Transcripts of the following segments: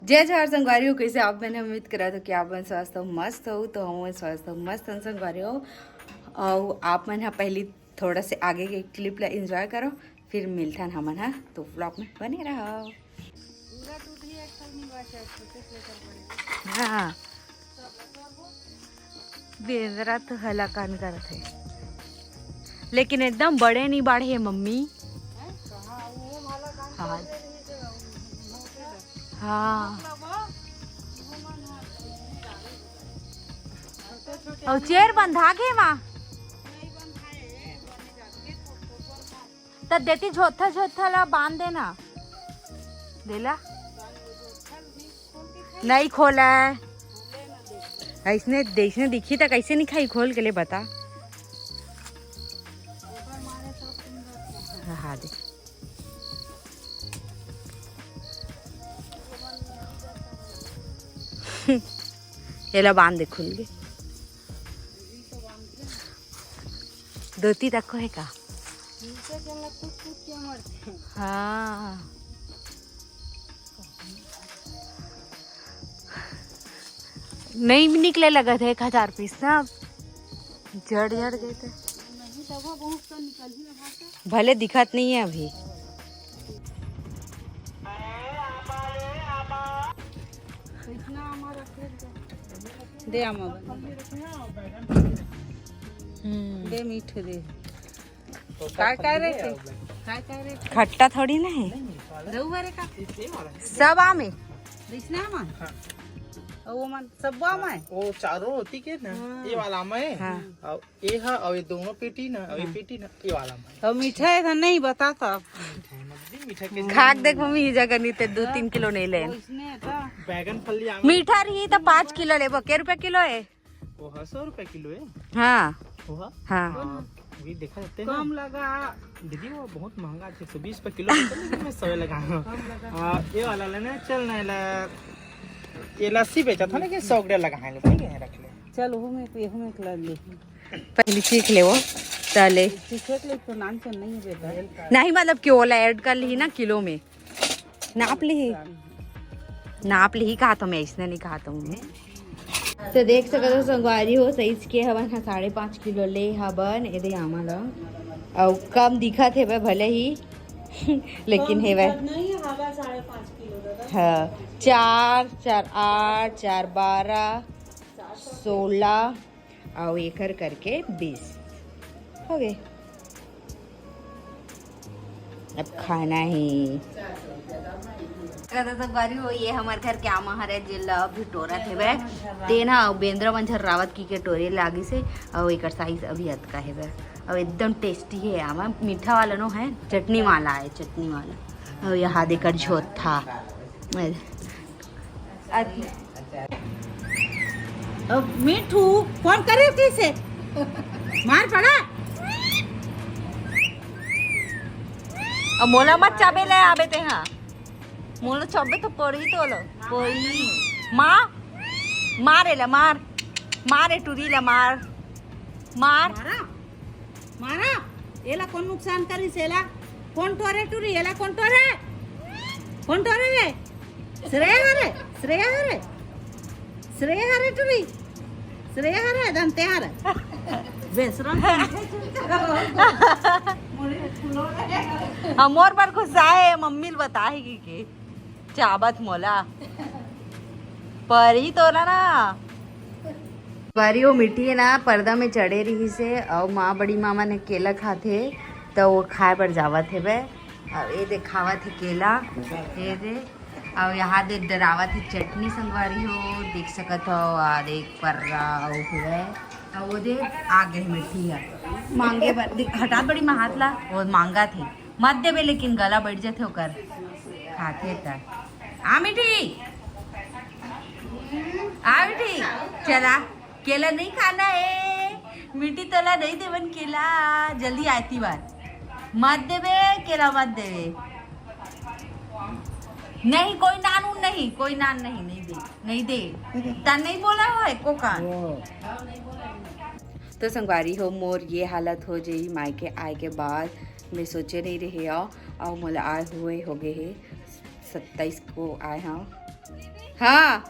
जय जवाहर संगवारी कैसे आप मैंने उम्मीद करा था कि आप मन स्वस्थ हो मस्त हो तो हम स्वस्थ हो मस्त संगवारी हो और आप मन पहले थोड़ा से आगे के क्लिप ला एंजॉय करो फिर मिलता हमन हा तो ब्लॉग में बने रहो। हाँ बेंदरा तो हलाकान करत है लेकिन एकदम बड़े नहीं बाढ़े मम्मी। हाँ हाँ और चेयर बंधा के वहाँ तब देती झोथा झोथा ला बांध देना देला नहीं खोला है ऐसने देखने दिखी तो कैसे नहीं खाई खोल के लिए बता। हाँ दे ये ला बांध दे खुल के धोती रखो है का। हाँ नहीं निकले लगा थे 1000 पीस ना जड़ गए थे भले दिखत नहीं है अभी। दे दे मीठे दे काय रे खट्टा थोड़ी ना है सब आम है वो मन सब आम है वो चारों होती के ना ये वाला आम है और ये है और ये दोनों पेटी ना और ये पेटी ना ये वाला आम है और मीठा है था नहीं बताता मीठा के खाक देख मम्मी ये जगह नहीं थे 2-3 किलो नहीं ले बैगन फली आम मीठा रही तो 5 किलो ले के रुपए किलो है वो 100 रुपए किलो है। हाँ वो हाँ भी देखा जाते हैं कम लगा दीदी वो बहुत महंगा 120 रुपए किलो लेकिन मैं 100 लगा ये वाला लेना चलना है ये लस्सी बेचा था ना कि 100 ग्राम लगा है ठीक है रख ले चल वो में कर ले पहले सीख ले वो चले सीख ले तो नान चल नहीं है बेटा नहीं मतलब क्यों ला ऐड कर ली ना किलो में नाप ली कहा तो मैं इसने नहीं कहा तो मम्मी तो देख सकते हो संगवारी हो साइज के हवन 5.5 किलो ले हवन ये आमा ला और कम दिखा थे वह भले ही लेकिन है वह हाँ 4 4 8 4 12 16 और एक करके 20 हो गए। अब खाना ही संगवारी हो ये हमारे घर क्या महर है जिला अभी टोरा थे वह तेना बेंद्रा मंझर रावत की के टोरे लागी से और एक साइज अभी अतका है वह और एकदम टेस्टी है आमा मीठा वाला नो है चटनी वाला है चटनी वाला और यहाँ देकर झोत था मीठू फोन करे कैसे मार पड़ा अब मोला मत चाबे ले आबे ते हाँ मोला चाबे तो पड़ी तो लो पड़ी माँ मारे ला मारे टूरी ला मार मारा एला कौन नुकसान करी सेला कौन टोरे टूरी एला कौन टोरे रे श्रेया हरे टूरी श्रेया हरे दंते हरे बेसरा मोर पर गुस्सा है मम्मी बताएगी कि चाबत मोला परी तो ना परी वो मिट्टी है ना पर्दा में चढ़े रही से और माँ बड़ी मामा ने केला खाते तो वो खाए पर जावा थे वे और ये दिखावा थे केला ये दे और यहाँ दे डरावा थे चटनी संगवारी हो देख सकत हो और देख पर्रा हुए और वो दे आगे मिट्टी है मांगे हटा बड़ी हाथ ला वो मांगा थे मत देवे लेकिन गला बैठ जाते होकर खाते तक आ मिठी चला केला नहीं खाना है मिट्टी तला नहीं देवन केला जल्दी आती बार मत देवे केला मत देवे नहीं कोई नान नहीं दे तन नहीं बोला है को कान तो संगवारी हो मोर ये हालत हो जाई मायके आए के बाद मैं सोचे नहीं रही और मोला आए हुए हो गए है 27 को आए हाँ हाँ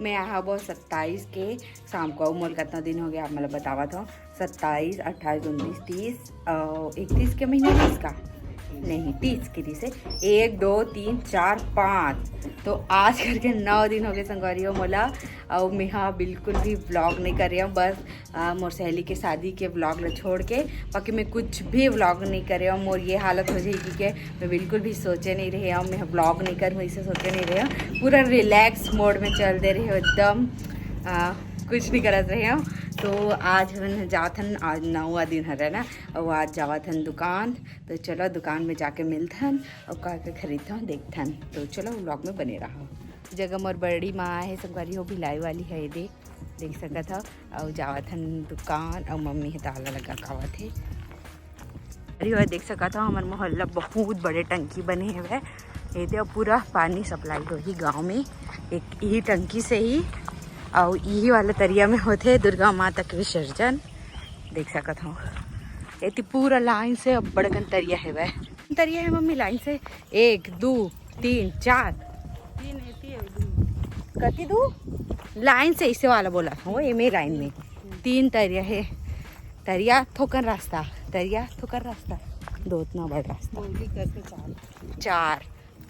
मैं यहाँ बहुत 27 के शाम को मोल कितना दिन हो गया आप मतलब बतावा था 27, 28, 29, 30 31 के महीने में इसका नहीं 30 की 30 है 1, 2, 3, 4, 5 तो आज करके 9 दिन हो गए संगवारी हो मोला और मैं हाँ बिल्कुल भी व्लॉग नहीं कर रही हूँ बस मोर सहेली के शादी के व्लॉग ला छोड़ के बाकी मैं कुछ भी व्लॉग नहीं कर रही हूँ मोर ये हालत हो जाएगी कि मैं बिल्कुल भी सोचे नहीं रही हूँ मैं व्लॉग नहीं करूँ इसे सोचे नहीं रही हूँ पूरा रिलैक्स मोड में चल दे रही हूँ एकदम कुछ नहीं करत रही हूँ तो आज हम जाथन आज 9वां दिन है ना और आज जावथन दुकान तो चलो दुकान में जाके मिलथन और का खरीदथन देखथन तो चलो व्लॉग में बने रहो जगह मोर बड़ी माँ है संगवारी हो भिलाई वाली है देख सकत था और जावथन दुकान और मम्मी है ताला लगा खावत है अरे देख सका था हमारे मोहल्ला बहुत बड़े टंकी बने हुए ये तो पूरा पानी सप्लाई हो ही गाँव में एक ही टंकी से ही और यही वाला तरिया में होते दुर्गा माता के विसर्जन देख सकत हूँ ये तो पूरा लाइन से अब बड़कन तरिया है वह तरिया है मम्मी लाइन से 1, 2, 3, 4 कति दू लाइन से इसे वाला बोला था वो एम लाइन में 3 तरिया है तरिया थोकन रास्ता 2 इतना बड़ा रास्ता 4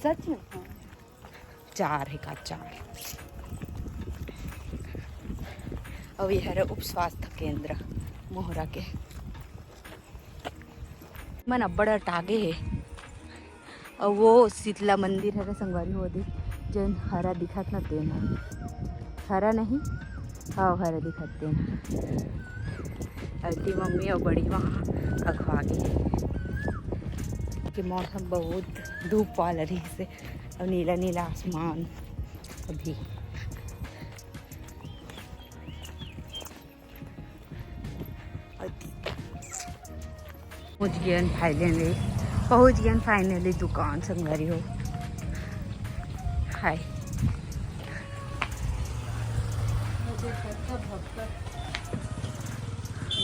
सच में 4 है का 4 और यह है उप स्वास्थ्य केंद्र मोहरा के मन अब्बड़ टागे है और वो शीतला मंदिर है संगवारी हो दे जन हरा दिखत न तेन हरा नहीं हाँ हरा दिखत तेन अति मम्मी और बड़ी वहाँ अखवा गई कि मौसम बहुत धूप वाला रही से और नीला नीला आसमान अभी पहुँच गए फाइनली दुकान संगवारी हो हाय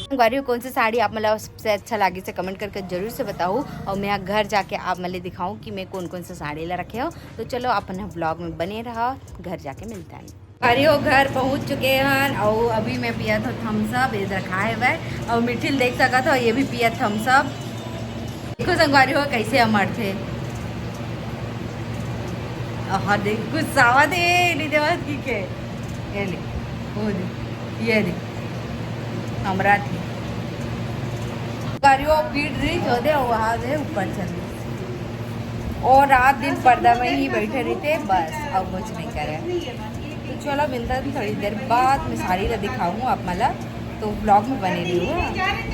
संगवारी हो कौन सी साड़ी आप मतलब सबसे अच्छा लगी से कमेंट करके जरूर से बताओ और मैं घर जाके आप मतलब दिखाऊं कि मैं कौन कौन सा साड़ी ला रखे हो तो चलो अपने ब्लॉग में बने रहा घर जाके मिलता है अरे हो घर पहुंच चुके हैं और अभी मैं पिया था थम्सअप इधर खाए हुए और मिठिल देख सका था ये भी पिया थम्सअप देखो संगवारी हो कैसे अमर थे हाँ देख गुस्सावा दे नहीं देवा ठीक है ये ले वो दे ये दे हमरा थी गाड़ियों भीड़ रही जो दे वहाँ दे ऊपर चल और रात दिन पर्दा में ही बैठे रहते बस अब कुछ नहीं करे तो चलो मिलता है थोड़ी देर बाद मैं साड़ी ला दिखाऊँ आप मला तो ब्लॉग में बने रही हूँ